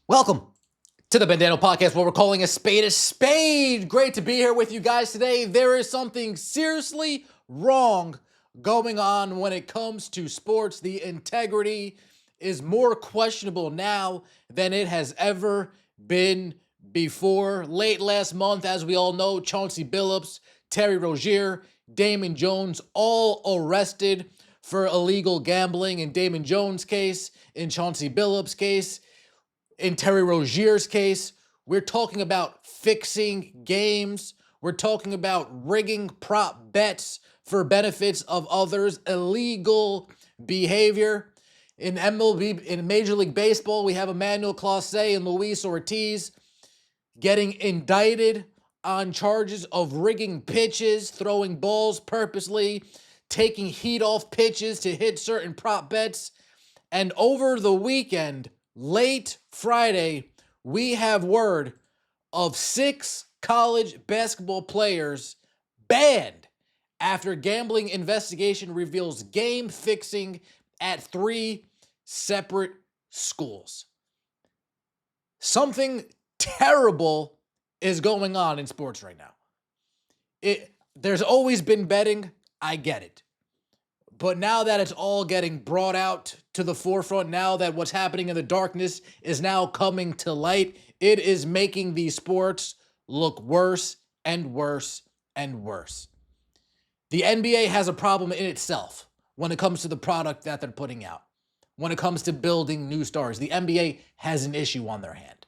Welcome to the Bandano Podcast, where we're calling a spade a spade. Great to be here with you guys today. There is something seriously wrong going on when it comes to sports. The integrity is more questionable now than it has ever been before. Late last month, as we all know, Chauncey Billups, Terry Rozier, Damon Jones, all arrested for illegal gambling. In Damon Jones' case, in Chauncey Billups' case, in Terry Rozier's case, we're talking about fixing games. We're talking about rigging prop bets for benefits of others, illegal behavior. In MLB, in Major League Baseball, we have Emmanuel Clase and Luis Ortiz getting indicted on charges of rigging pitches, throwing balls purposely, taking heat off pitches to hit certain prop bets. And over the weekend, late Friday, we have word of 6 college basketball players banned after gambling investigation reveals game fixing at 3 separate schools. Something terrible is going on in sports right now. There's always been betting, I get it. But now that it's all getting brought out to the forefront, now that what's happening in the darkness is now coming to light, it is making these sports look worse and worse and worse. The NBA has a problem in itself when it comes to the product that they're putting out. When it comes to building new stars, the NBA has an issue on their hand.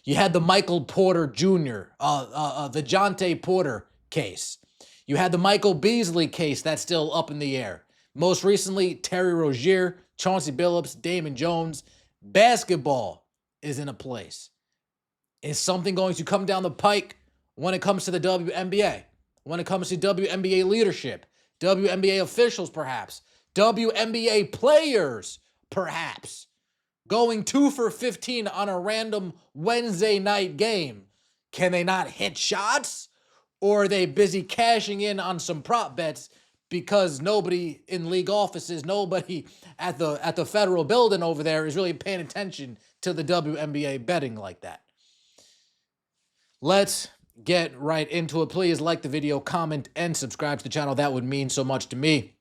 You had the Michael Porter Jr., the Jonte Porter case. You had the Michael Beasley case that's still up in the air. Most recently, Terry Rozier, Chauncey Billups, Damon Jones. Basketball is in a place. Is something going to come down the pike when it comes to the WNBA? When it comes to WNBA leadership? WNBA officials, perhaps? WNBA players, perhaps? Going 2 for 15 on a random Wednesday night game. Can they not hit shots? Or are they busy cashing in on some prop bets because nobody in league offices, nobody at the federal building over there is really paying attention to the WNBA betting like that? Let's get right into it. Please like the video, comment, and subscribe to the channel. That would mean so much to me.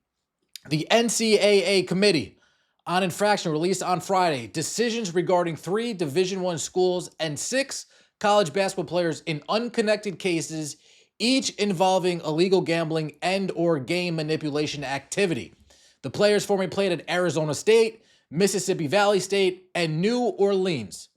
The NCAA committee on infraction released on Friday decisions regarding 3 Division I schools and 6 college basketball players in unconnected cases, each involving illegal gambling and or game manipulation activity. The players formerly played at Arizona State, Mississippi Valley State, and New Orleans.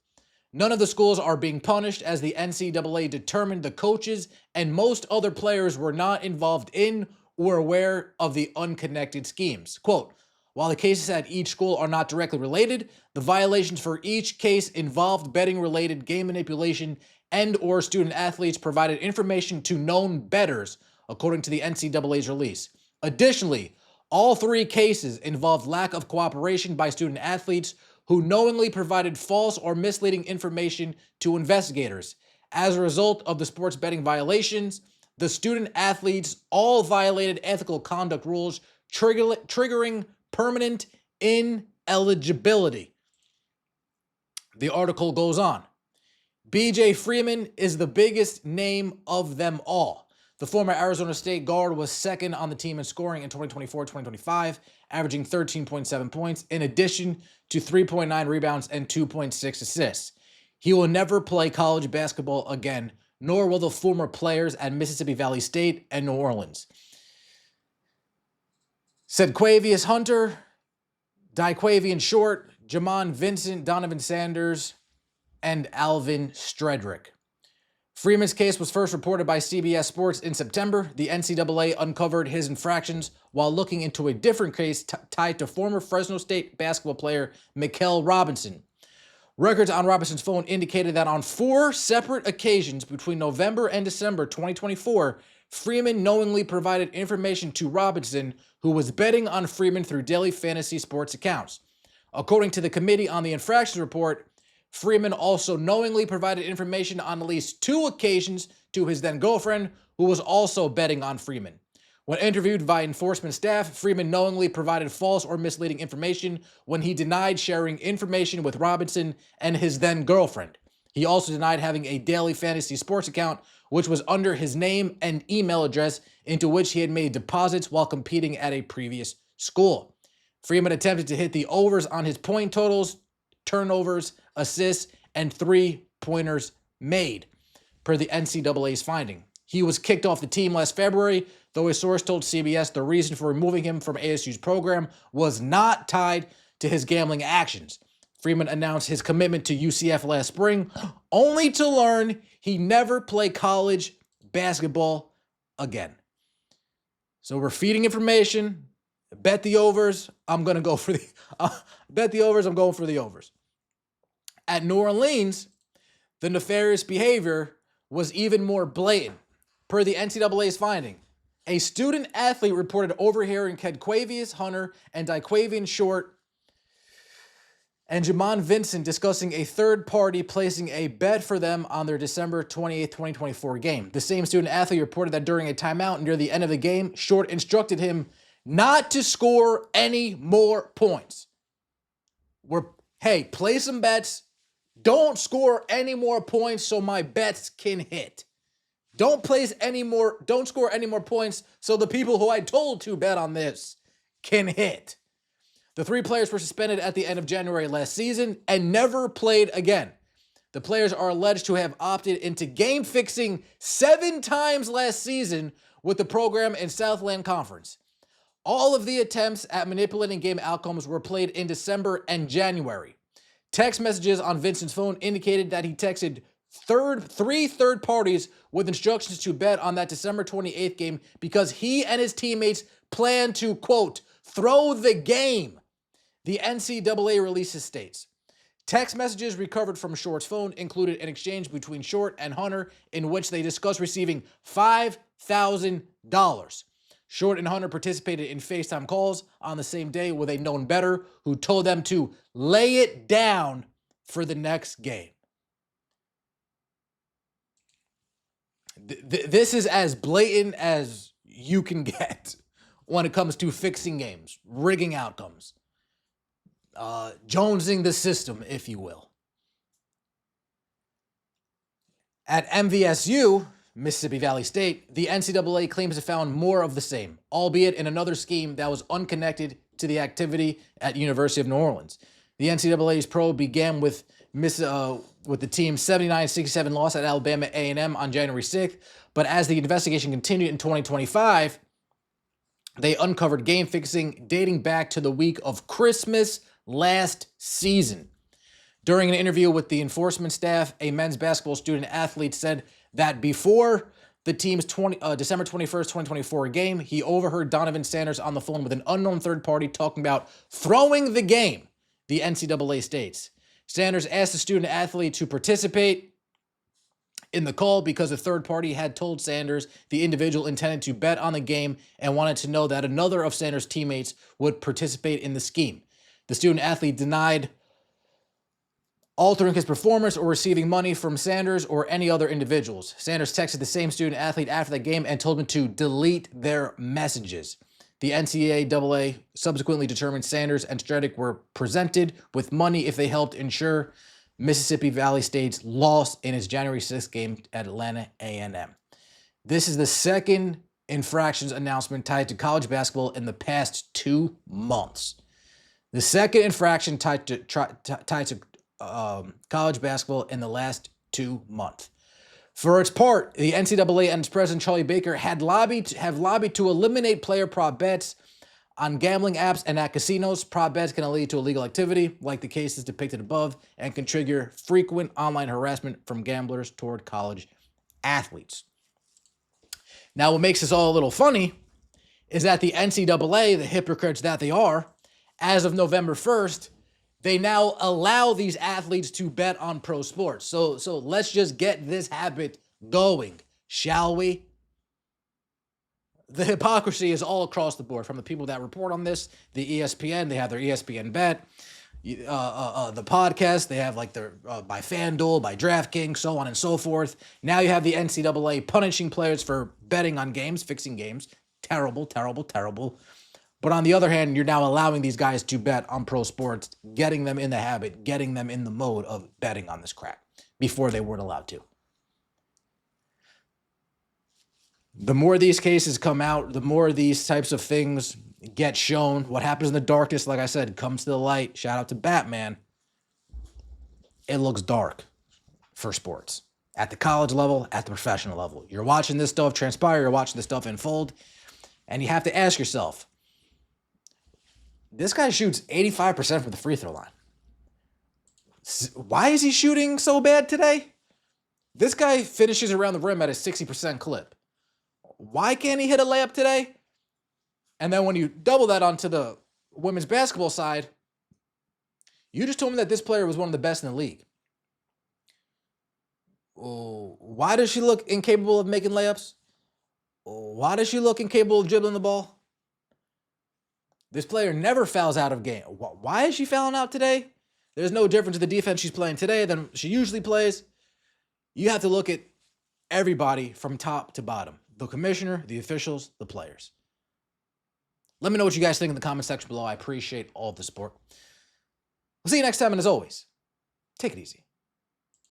None of the schools are being punished, as the NCAA determined the coaches and most other players were not involved in or aware of the unconnected schemes. Quote, while the cases at each school are not directly related, the violations for each case involved betting-related game manipulation and or student athletes provided information to known bettors, according to the NCAA's release. Additionally, all 3 cases involved lack of cooperation by student athletes who knowingly provided false or misleading information to investigators. As a result of the sports betting violations, the student athletes all violated ethical conduct rules, triggering permanent ineligibility. The article goes on. B.J. Freeman is the biggest name of them all. The former Arizona State guard was second on the team in scoring in 2024-2025, averaging 13.7 points, in addition to 3.9 rebounds and 2.6 assists. He will never play college basketball again, nor will the former players at Mississippi Valley State and New Orleans. Said Quavius Hunter, Daquavian Short, Jamon Vincent, Donovan Sanders, and Alvin Stredrick. Freeman's case was first reported by CBS Sports in September. The NCAA uncovered his infractions while looking into a different case tied to former Fresno State basketball player Mikal Robinson. Records on Robinson's phone indicated that on 4 separate occasions between November and December 2024, Freeman knowingly provided information to Robinson, who was betting on Freeman through daily fantasy sports accounts. According to the Committee on the Infractions Report, Freeman also knowingly provided information on at least 2 occasions to his then-girlfriend, who was also betting on Freeman. When interviewed by enforcement staff, Freeman knowingly provided false or misleading information when he denied sharing information with Robinson and his then girlfriend. He also denied having a daily fantasy sports account, which was under his name and email address, into which he had made deposits while competing at a previous school. Freeman attempted to hit the overs on his point totals, turnovers, assists, and three-pointers made, per the NCAA's finding. He was kicked off the team last February, though a source told CBS the reason for removing him from ASU's program was not tied to his gambling actions. Freeman announced his commitment to UCF last spring, only to learn he never play college basketball again. So we're feeding information. Bet the overs. I'm going to go for the bet the overs. I'm going for the overs. At New Orleans, the nefarious behavior was even more blatant. Per the NCAA's finding, a student athlete reported overhearing Kedquavius Hunter and Daquavian Short and Jamon Vincent discussing a third party placing a bet for them on their December 28, 2024 game. The same student athlete reported that during a timeout near the end of the game, Short instructed him not to score any more points. Hey, play some bets. Don't score any more points so my bets can hit. Don't score any more points so the people who I told to bet on this can hit. The three players were suspended at the end of January last season and never played again. The players are alleged to have opted into game fixing 7 times last season with the program in Southland Conference. All of the attempts at manipulating game outcomes were played in December and January. Text messages on Vincent's phone indicated that he texted three third parties with instructions to bet on that December 28th game because he and his teammates planned to, quote, throw the game. The NCAA releases states. Text messages recovered from Short's phone included an exchange between Short and Hunter in which they discussed receiving $5,000. Short and Hunter participated in FaceTime calls on the same day with a known bettor who told them to lay it down for the next game. This is as blatant as you can get when it comes to fixing games, rigging outcomes, jonesing the system, if you will. At MVSU, Mississippi Valley State, the NCAA claims it found more of the same, albeit in another scheme that was unconnected to the activity at University of New Orleans. The NCAA's probe began with the team's 79-67 loss at Alabama A&M on January 6th, but as the investigation continued in 2025, they uncovered game fixing dating back to the week of Christmas last season. During an interview with the enforcement staff, a men's basketball student athlete said that before the team's December 21st, 2024 game, he overheard Donovan Sanders on the phone with an unknown third party talking about throwing the game, the NCAA states. Sanders asked the student athlete to participate in the call because a third party had told Sanders the individual intended to bet on the game and wanted to know that another of Sanders' teammates would participate in the scheme. The student athlete denied altering his performance or receiving money from Sanders or any other individuals. Sanders texted the same student athlete after the game and told him to delete their messages. The NCAA subsequently determined Sanders and Stredick were presented with money if they helped ensure Mississippi Valley State's loss in its January 6th game at Atlanta A&M. This is the second infractions announcement tied to college basketball in the past 2 months. The second infraction tied to college basketball in the last 2 months. For its part, the NCAA and its president, Charlie Baker, have lobbied to eliminate player prop bets on gambling apps and at casinos. Prop bets can lead to illegal activity, like the cases depicted above, and can trigger frequent online harassment from gamblers toward college athletes. Now, what makes this all a little funny is that the NCAA, the hypocrites that they are, as of November 1st, they now allow these athletes to bet on pro sports. So let's just get this habit going, shall we? The hypocrisy is all across the board, from the people that report on this, the ESPN, they have their ESPN bet, the podcast, they have like their by FanDuel, by DraftKings, so on and so forth. Now you have the NCAA punishing players for betting on games, fixing games. terrible, terrible, terrible. But on the other hand, you're now allowing these guys to bet on pro sports, getting them in the habit, getting them in the mode of betting on this crap before they weren't allowed to. The more these cases come out, the more these types of things get shown. What happens in the darkness, like I said, comes to the light. Shout out to Batman. It looks dark for sports at the college level, at the professional level. You're watching this stuff transpire, you're watching this stuff unfold, and you have to ask yourself, this guy shoots 85% from the free throw line. Why is he shooting so bad today? This guy finishes around the rim at a 60% clip. Why can't he hit a layup today? And then when you double that onto the women's basketball side, you just told me that this player was one of the best in the league. Oh, why does she look incapable of making layups? Why does she look incapable of dribbling the ball? This player never fouls out of game. Why is she fouling out today? There's no difference in the defense she's playing today than she usually plays. You have to look at everybody from top to bottom. The commissioner, the officials, the players. Let me know what you guys think in the comment section below. I appreciate all of the support. We'll see you next time, and as always, take it easy.